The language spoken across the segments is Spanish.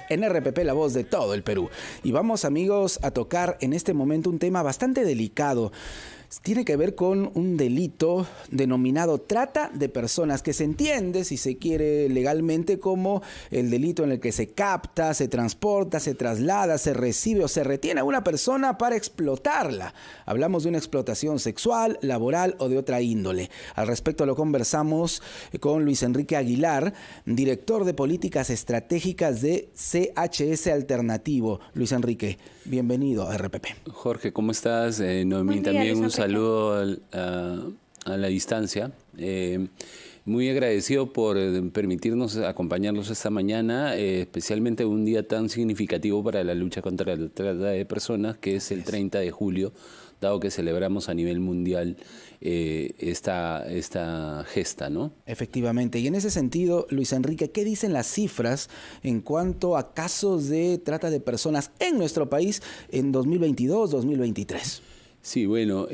En RPP, la voz de todo el Perú. Y vamos, amigos, a tocar en este momento un tema bastante delicado. Tiene que ver con un delito denominado trata de personas, que se entiende, si se quiere legalmente, como el delito en el que se capta, se transporta, se traslada, se recibe o se retiene a una persona para explotarla. Hablamos de una explotación sexual, laboral o de otra índole. Al respecto lo conversamos con Luis Enrique Aguilar, director de políticas estratégicas de CHS Alternativo. Luis Enrique, bienvenido a RPP. Jorge, ¿cómo estás? Noemí, también un saludo a la distancia. Muy agradecido por permitirnos acompañarnos esta mañana, especialmente un día tan significativo para la lucha contra la trata de personas, que es el 30 de julio, dado que celebramos a nivel mundial esta gesta, ¿no? Efectivamente. Y en ese sentido, Luis Enrique, ¿qué dicen las cifras en cuanto a casos de trata de personas en nuestro país en 2022-2023? Sí, bueno,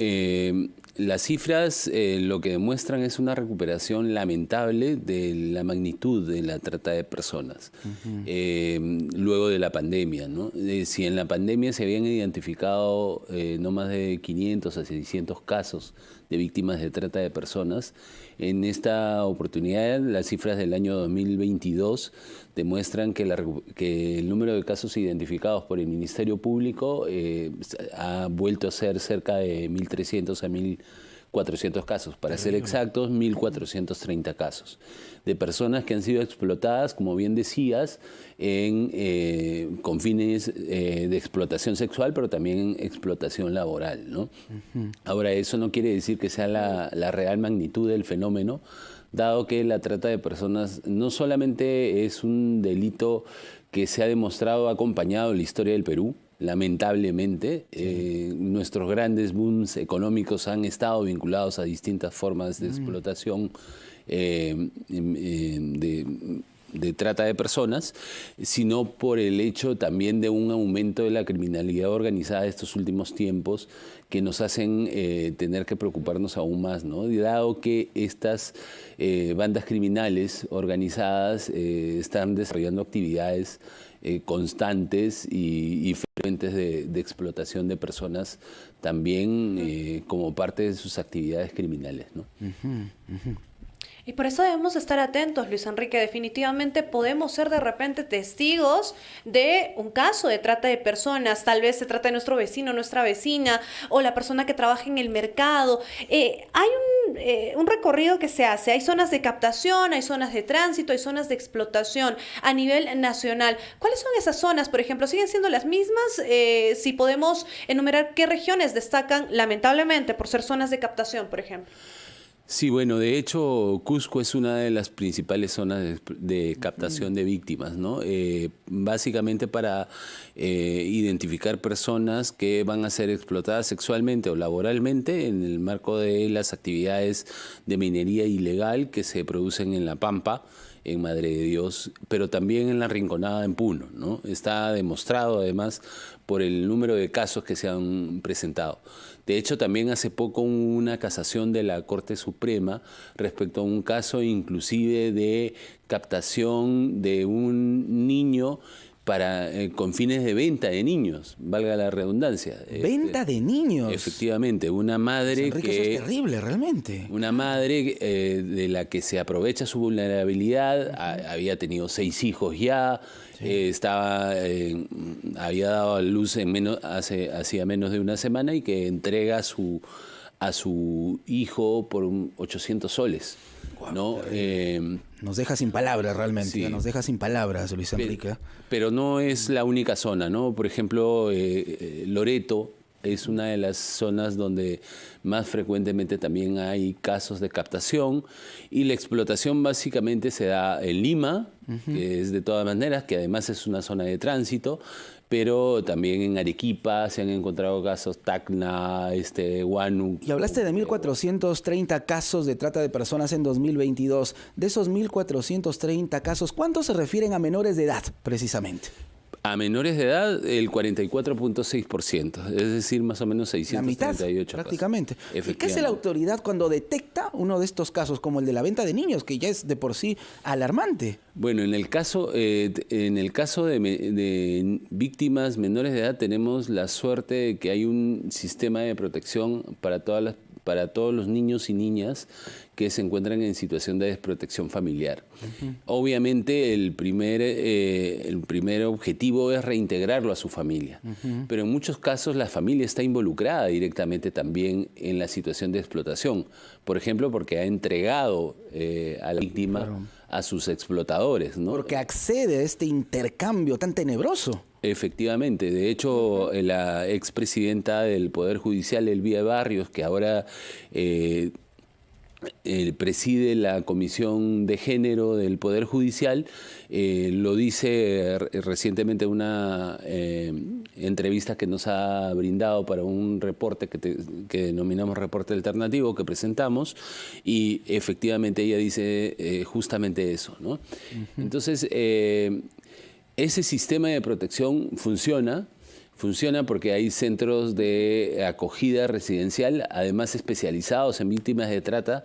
las cifras lo que demuestran es una recuperación lamentable de la magnitud de la trata de personas luego de la pandemia, ¿no? Si en la pandemia se habían identificado no más de 500 a 600 casos de víctimas de trata de personas, en esta oportunidad las cifras del año 2022 demuestran que el número de casos identificados por el Ministerio Público ha vuelto a ser cerca de 1.300 a 1.400 casos, para ser exactos 1.430 casos, de personas que han sido explotadas, como bien decías, con fines de explotación sexual, pero también explotación laboral, ¿no? Ahora, eso no quiere decir que sea la real magnitud del fenómeno, dado que la trata de personas no solamente es un delito que se ha demostrado acompañado en la historia del Perú. Lamentablemente, nuestros grandes booms económicos han estado vinculados a distintas formas de explotación de trata de personas, sino por el hecho también de un aumento de la criminalidad organizada de estos últimos tiempos, que nos hacen tener que preocuparnos aún más, ¿no? Dado que estas bandas criminales organizadas están desarrollando actividades constantes y frecuentes de explotación de personas, también como parte de sus actividades criminales, ¿no? Y por eso debemos estar atentos, Luis Enrique. Definitivamente podemos ser de repente testigos de un caso de trata de personas. Tal vez se trata de nuestro vecino, nuestra vecina, o la persona que trabaja en el mercado. Hay un recorrido que se hace. Hay zonas de captación, hay zonas de tránsito, hay zonas de explotación a nivel nacional. ¿Cuáles son esas zonas, por ejemplo? ¿Siguen siendo las mismas? Si podemos enumerar qué regiones destacan, lamentablemente, por ser zonas de captación, por ejemplo. Sí, bueno, de hecho, Cusco es una de las principales zonas de captación de víctimas, ¿no? Básicamente para identificar personas que van a ser explotadas sexualmente o laboralmente en el marco de las actividades de minería ilegal que se producen en La Pampa, en Madre de Dios, pero también en la Rinconada, en Puno, ¿no? Está demostrado además por el número de casos que se han presentado. De hecho, también hace poco hubo una casación de la Corte Suprema respecto a un caso inclusive de captación de un niño con fines de venta de niños, valga la redundancia. ¿Venta de niños? Efectivamente, una madre Enrique, eso es terrible, realmente. Una madre de la que se aprovecha su vulnerabilidad, había tenido 6 hijos ya, había dado a luz hacía menos de una semana, y que entrega a su hijo por 800 soles. Wow, ¿no? Nos deja sin palabras, realmente. Sí. Nos deja sin palabras, Luis Enrique. Pero no es la única zona, ¿no? Por ejemplo, Loreto es una de las zonas donde más frecuentemente también hay casos de captación, y la explotación básicamente se da en Lima, que es de todas maneras, que además es una zona de tránsito, pero también en Arequipa se han encontrado casos, Tacna, Huánuco. Y hablaste de 1.430 casos de trata de personas en 2022. De esos 1.430 casos, ¿cuántos se refieren a menores de edad, precisamente? A menores de edad, el 44.6%, es decir, más o menos 638 la mitad, prácticamente. ¿Y qué hace la autoridad cuando detecta uno de estos casos, como el de la venta de niños, que ya es de por sí alarmante? Bueno, en el caso de víctimas menores de edad, tenemos la suerte de que hay un sistema de protección para todos los niños y niñas que se encuentran en situación de desprotección familiar. Obviamente el primer objetivo es reintegrarlo a su familia, pero en muchos casos la familia está involucrada directamente también en la situación de explotación. Por ejemplo, porque ha entregado a la víctima a sus explotadores, ¿no? Porque accede a este intercambio tan tenebroso. Efectivamente. De hecho, la expresidenta del Poder Judicial, Elvia Barrios, que ahora preside la Comisión de Género del Poder Judicial, lo dice recientemente en una entrevista que nos ha brindado para un reporte que denominamos reporte alternativo que presentamos, y efectivamente ella dice justamente eso, ¿no? Entonces, ese sistema de protección funciona porque hay centros de acogida residencial, además especializados en víctimas de trata.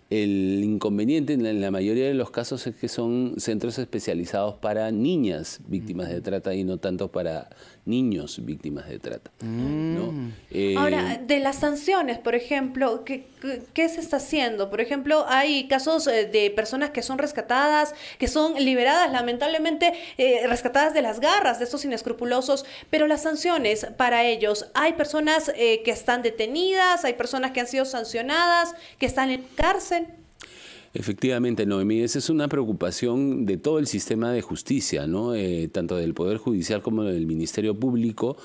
El inconveniente en la mayoría de los casos es que son centros especializados para niñas víctimas de trata y no tanto para niños víctimas de trata, ¿no? Ahora, de las sanciones, por ejemplo, ¿qué se está haciendo? Por ejemplo, hay casos de personas que son rescatadas, que son liberadas, lamentablemente rescatadas de las garras de estos inescrupulosos, pero las sanciones para ellos, hay personas que están detenidas, hay personas que han sido sancionadas, que están en cárcel. Efectivamente, Noemí, esa es una preocupación de todo el sistema de justicia, ¿no? Tanto del Poder Judicial como del Ministerio Público,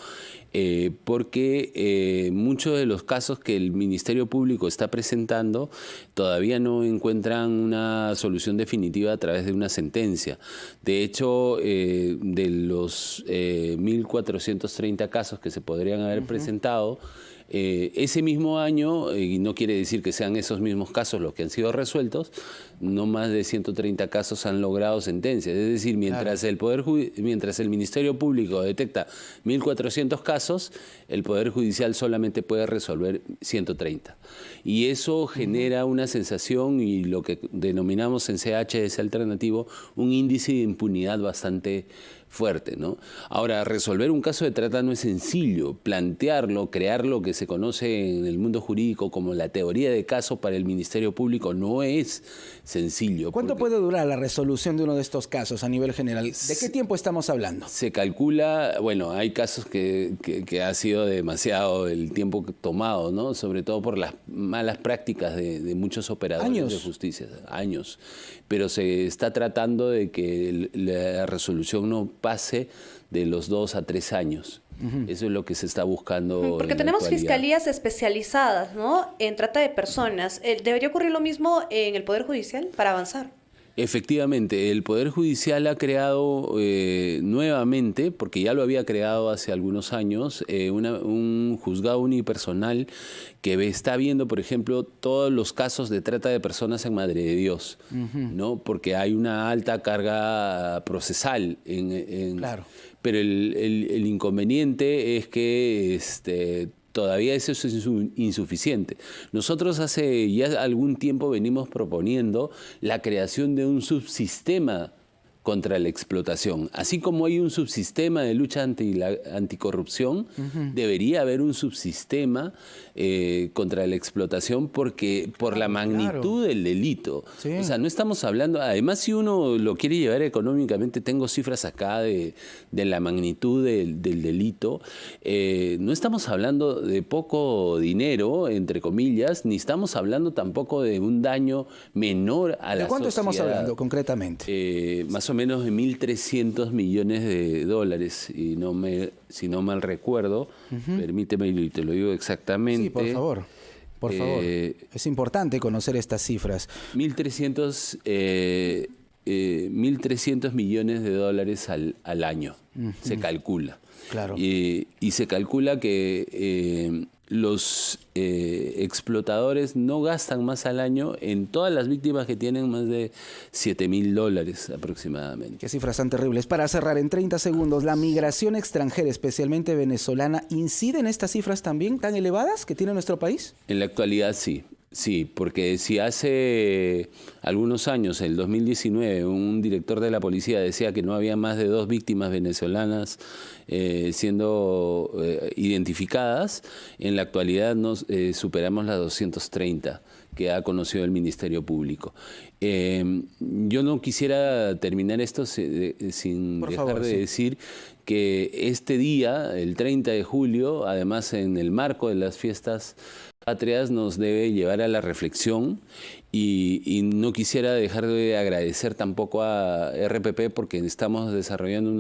porque muchos de los casos que el Ministerio Público está presentando todavía no encuentran una solución definitiva a través de una sentencia. De hecho, de los 1.430 casos que se podrían haber presentado, ese mismo año, y no quiere decir que sean esos mismos casos los que han sido resueltos, no más de 130 casos han logrado sentencias. Es decir, mientras el Ministerio Público detecta 1.400 casos, el Poder Judicial solamente puede resolver 130. Y eso genera una sensación y lo que denominamos en CHS alternativo un índice de impunidad bastante fuerte, ¿no? Ahora, resolver un caso de trata no es sencillo. Plantearlo, crear lo que se conoce en el mundo jurídico como la teoría de caso para el Ministerio Público no es sencillo. ¿Cuánto puede durar la resolución de uno de estos casos a nivel general? ¿De qué tiempo estamos hablando? Se calcula, bueno, hay casos que ha sido demasiado el tiempo tomado, ¿no? Sobre todo por las malas prácticas de muchos operadores de justicia. Años. Pero se está tratando de que la resolución no pase de los 2 a 3 años. Eso es lo que se está buscando. Porque tenemos fiscalías especializadas, ¿no?, en trata de personas. ¿Debería ocurrir lo mismo en el Poder Judicial para avanzar? Efectivamente, el Poder Judicial ha creado nuevamente, porque ya lo había creado hace algunos años, un juzgado unipersonal que está viendo, por ejemplo, todos los casos de trata de personas en Madre de Dios, ¿no? Porque hay una alta carga procesal. Claro. Pero el inconveniente es que todavía eso es insuficiente. Nosotros hace ya algún tiempo venimos proponiendo la creación de un subsistema contra la explotación. Así como hay un subsistema de lucha anticorrupción, debería haber un subsistema contra la explotación por la magnitud del delito. Sí. O sea, no estamos hablando... Además, si uno lo quiere llevar económicamente, tengo cifras acá de la magnitud del delito, no estamos hablando de poco dinero, entre comillas, ni estamos hablando tampoco de un daño menor a la sociedad. ¿De cuánto estamos hablando concretamente? Más o menos de 1.300 millones de dólares, y si no mal recuerdo, permíteme y te lo digo exactamente. Sí, por favor. Por favor. Es importante conocer estas cifras. 1.300 millones de dólares al año, se calcula. Claro. Y se calcula que los explotadores no gastan más al año en todas las víctimas que tienen más de $7,000 aproximadamente. Qué cifras tan terribles. Para cerrar en 30 segundos, ¿la migración extranjera, especialmente venezolana, incide en estas cifras también tan elevadas que tiene nuestro país? En la actualidad sí. Sí, porque si hace algunos años, el 2019, un director de la policía decía que no había más de 2 víctimas venezolanas siendo identificadas, en la actualidad superamos las 230 que ha conocido el Ministerio Público. Yo no quisiera terminar esto sin dejar de decir que este día, el 30 de julio, además en el marco de las fiestas patrias, nos debe llevar a la reflexión y no quisiera dejar de agradecer tampoco a RPP porque estamos desarrollando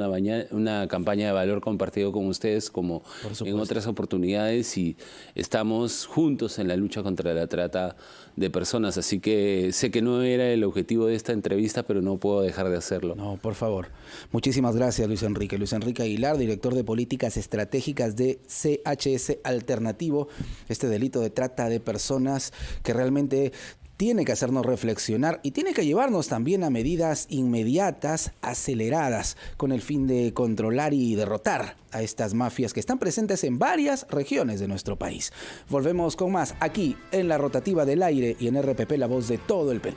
una campaña de valor compartido con ustedes como en otras oportunidades y estamos juntos en la lucha contra la trata de personas. Así que sé que no era el objetivo de esta entrevista, pero no puedo dejar de hacerlo. No, por favor. Muchísimas gracias, Luis Enrique. Luis Enrique Aguilar, director de Políticas Estratégicas de CHS Alternativo. Este delito de trata de personas que realmente tiene que hacernos reflexionar y tiene que llevarnos también a medidas inmediatas, aceleradas, con el fin de controlar y derrotar a estas mafias que están presentes en varias regiones de nuestro país. Volvemos con más aquí en La Rotativa del Aire y en RPP, la voz de todo el Perú.